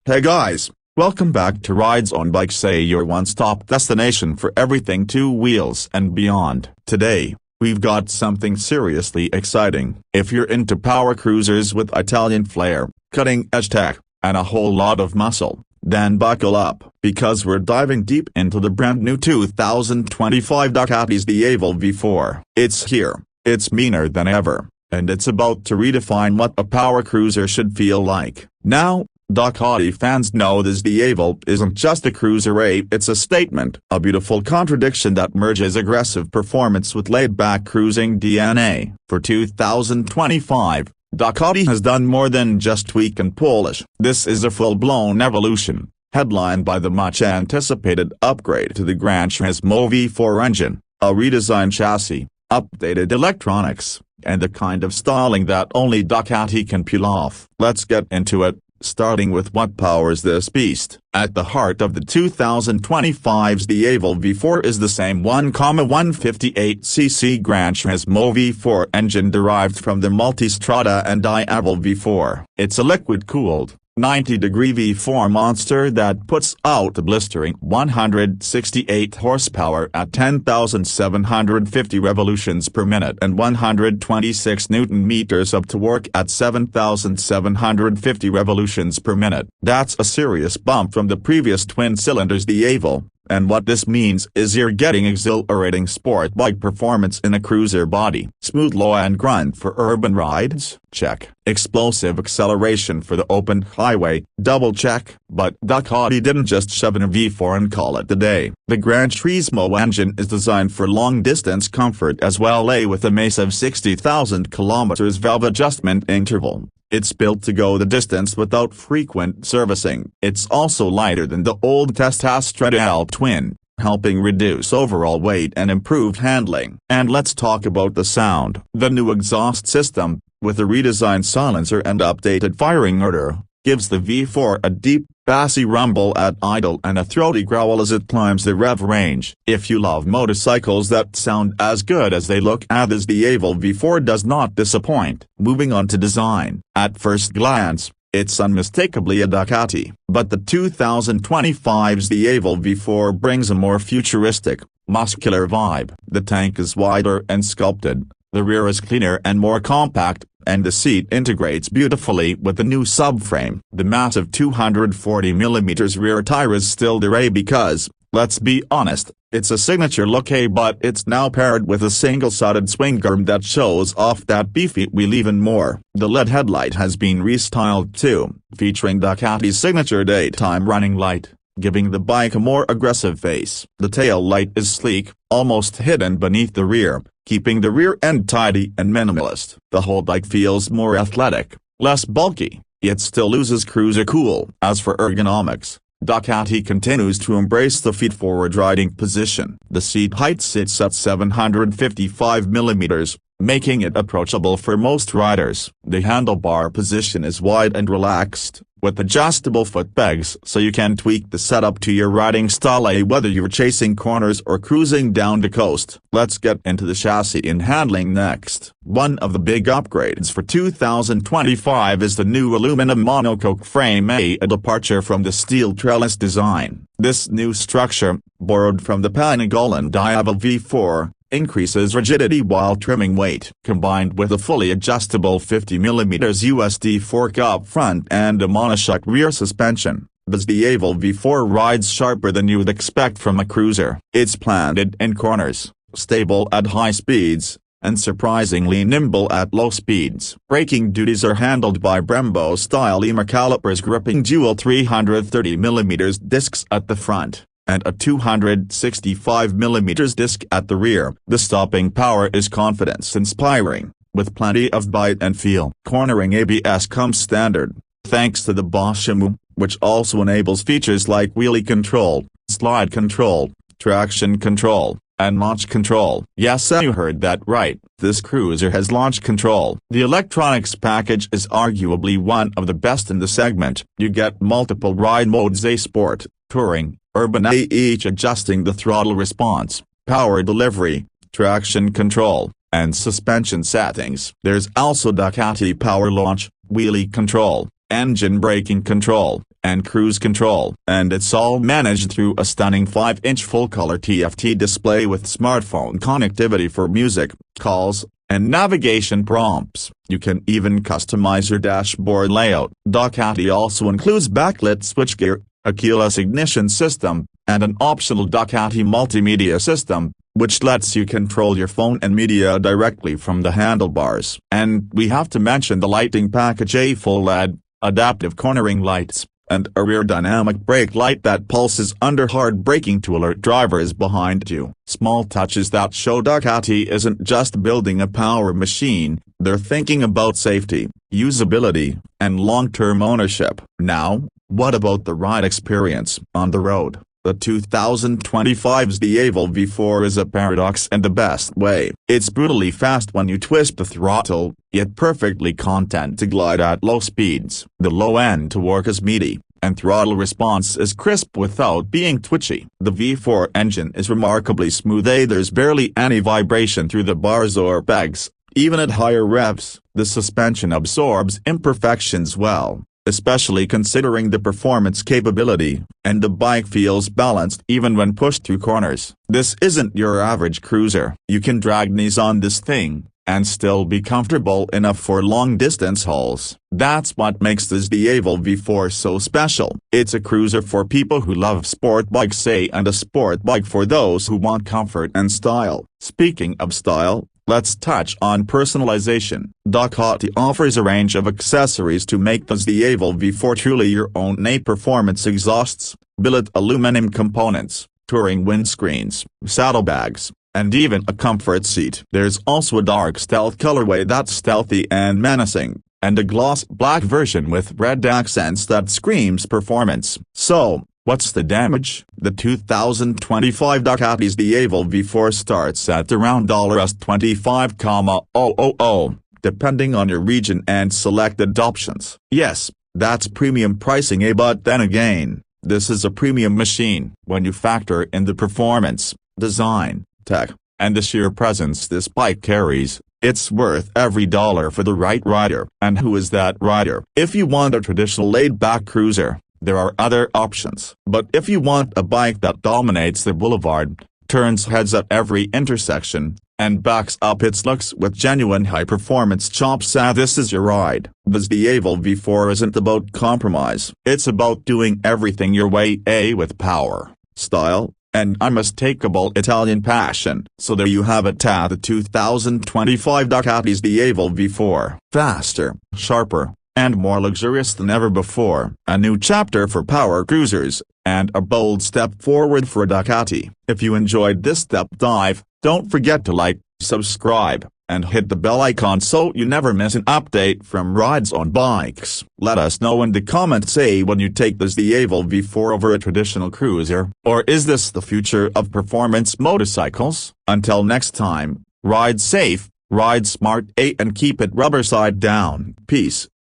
Hey guys, welcome back to Rides on Bikes, your one-stop destination for everything two wheels and beyond. Today, we've got something seriously exciting. If you're into power cruisers with Italian flair, cutting-edge tech, and a whole lot of muscle, then buckle up, because we're diving deep into the brand new 2025 Ducati's XDiavel V4. It's here, it's meaner than ever, and it's about to redefine what a power cruiser should feel like. Now, Ducati fans know this XDiavel isn't just a cruiser, it's a statement, a beautiful contradiction that merges aggressive performance with laid-back cruising DNA. For 2025, Ducati has done more than just tweak and polish. This is a full-blown evolution, headlined by the much-anticipated upgrade to the Gran Turismo V4 engine, a redesigned chassis, updated electronics, and the kind of styling that only Ducati can pull off. Let's get into it. Starting with what powers this beast. At the heart of the 2025's XDiavel V4 is the same 1,158cc Gran Turismo V4 engine derived from the Multistrada and XDiavel V4. It's a liquid-cooled, 90-degree V4 monster that puts out a blistering 168 horsepower at 10,750 revolutions per minute and 126 Newton-meters of torque at 7,750 revolutions per minute. That's a serious bump from the previous twin-cylinders XDiavel. And what this means is you're getting exhilarating sport bike performance in a cruiser body. Smooth low and grunt for urban rides? Check. Explosive acceleration for the open highway? Double check. But Ducati didn't just shove in a V4 and call it a day. The Gran Turismo engine is designed for long-distance comfort as well, with a massive 60,000 kilometers valve adjustment interval. It's built to go the distance without frequent servicing. It's also lighter than the old XDiavel twin, helping reduce overall weight and improve handling. And let's talk about the sound. The new exhaust system, with a redesigned silencer and updated firing order, gives the V4 a deep, bassy rumble at idle and a throaty growl as it climbs the rev range. If you love motorcycles that sound as good as they look, this XDiavel V4 does not disappoint. Moving on to design. At first glance, it's unmistakably a Ducati, but the 2025's XDiavel V4 brings a more futuristic, muscular vibe. The tank is wider and sculpted, the rear is cleaner and more compact, and the seat integrates beautifully with the new subframe. The massive 240mm rear tire is still there because, let's be honest, it's a signature look, but it's now paired with a single-sided swing arm that shows off that beefy wheel even more. The LED headlight has been restyled too, featuring Ducati's signature daytime running light, giving the bike a more aggressive face. The tail light is sleek, almost hidden beneath the rear, keeping the rear end tidy and minimalist. The whole bike feels more athletic, less bulky, yet still oozes cruiser cool. As for ergonomics, Ducati continues to embrace the feet-forward riding position. The seat height sits at 755mm, making it approachable for most riders. The handlebar position is wide and relaxed, with adjustable foot pegs so you can tweak the setup to your riding style, whether you're chasing corners or cruising down the coast. Let's get into the chassis and handling next. One of the big upgrades for 2025 is the new aluminum monocoque frame, a departure from the steel trellis design. This new structure, borrowed from the Panagolan XDiavel V4, increases rigidity while trimming weight. Combined with a fully adjustable 50mm USD fork up front and a monoshock rear suspension, the XDiavel V4 rides sharper than you'd expect from a cruiser. It's planted in corners, stable at high speeds, and surprisingly nimble at low speeds. Braking duties are handled by Brembo-style EMA calipers gripping dual 330mm discs at the front, and a 265mm disc at the rear. The stopping power is confidence-inspiring, with plenty of bite and feel. Cornering ABS comes standard, thanks to the Bosch, which also enables features like wheelie control, slide control, traction control, and launch control. Yes, you heard that right, this cruiser has launch control. The electronics package is arguably one of the best in the segment. You get multiple ride modes: Sport, Touring, Urban, each adjusting the throttle response, power delivery, traction control, and suspension settings. There's also Ducati Power Launch, wheelie control, engine braking control, and cruise control. And it's all managed through a stunning 5-inch full-color TFT display with smartphone connectivity for music, calls, and navigation prompts. You can even customize your dashboard layout. Ducati also includes backlit switchgear, a keyless ignition system, and an optional Ducati multimedia system, which lets you control your phone and media directly from the handlebars. And we have to mention the lighting package: a full LED, adaptive cornering lights, and a rear dynamic brake light that pulses under hard braking to alert drivers behind you. Small touches that show Ducati isn't just building a power machine, they're thinking about safety, usability, and long-term ownership. Now, what about the ride experience on the road? The 2025 XDiavel V4 is a paradox in the best way. It's brutally fast when you twist the throttle, yet perfectly content to glide at low speeds. The low-end torque is meaty, and throttle response is crisp without being twitchy. The V4 engine is remarkably smooth. There's barely any vibration through the bars or pegs, even at higher revs. The suspension absorbs imperfections well, especially considering the performance capability, and the bike feels balanced even when pushed through corners. This isn't your average cruiser. You can drag knees on this thing, and still be comfortable enough for long-distance hauls. That's what makes the XDiavel V4 so special. It's a cruiser for people who love sport bikes, and a sport bike for those who want comfort and style. Speaking of style, let's touch on personalization. Ducati offers a range of accessories to make the XDiavel V4 truly your own. Performance exhausts, billet aluminum components, touring windscreens, saddlebags, and even a comfort seat. There's also a dark stealth colorway that's stealthy and menacing, and a gloss black version with red accents that screams performance. So, what's the damage? The 2025 Ducati XDiavel V4 starts at around $25,000, depending on your region and selected options. Yes, that's premium pricing, but then again, this is a premium machine. When you factor in the performance, design, tech, and the sheer presence this bike carries, it's worth every dollar for the right rider. And who is that rider? If you want a traditional laid-back cruiser, there are other options. But if you want a bike that dominates the boulevard, turns heads at every intersection, and backs up its looks with genuine high-performance chops, this is your ride. The XDiavel V4 isn't about compromise. It's about doing everything your way, with power, style, and unmistakable Italian passion. So there you have it, the 2025 Ducati XDiavel V4. Faster, sharper, and more luxurious than ever before. A new chapter for power cruisers, and a bold step forward for Ducati. If you enjoyed this step dive, don't forget to like, subscribe, and hit the bell icon so you never miss an update from Rides on Bikes. Let us know in the comments, when you take the XDiavel V4 over a traditional cruiser, or is this the future of performance motorcycles? Until next time, ride safe, ride smart, and keep it rubber side down. Peace.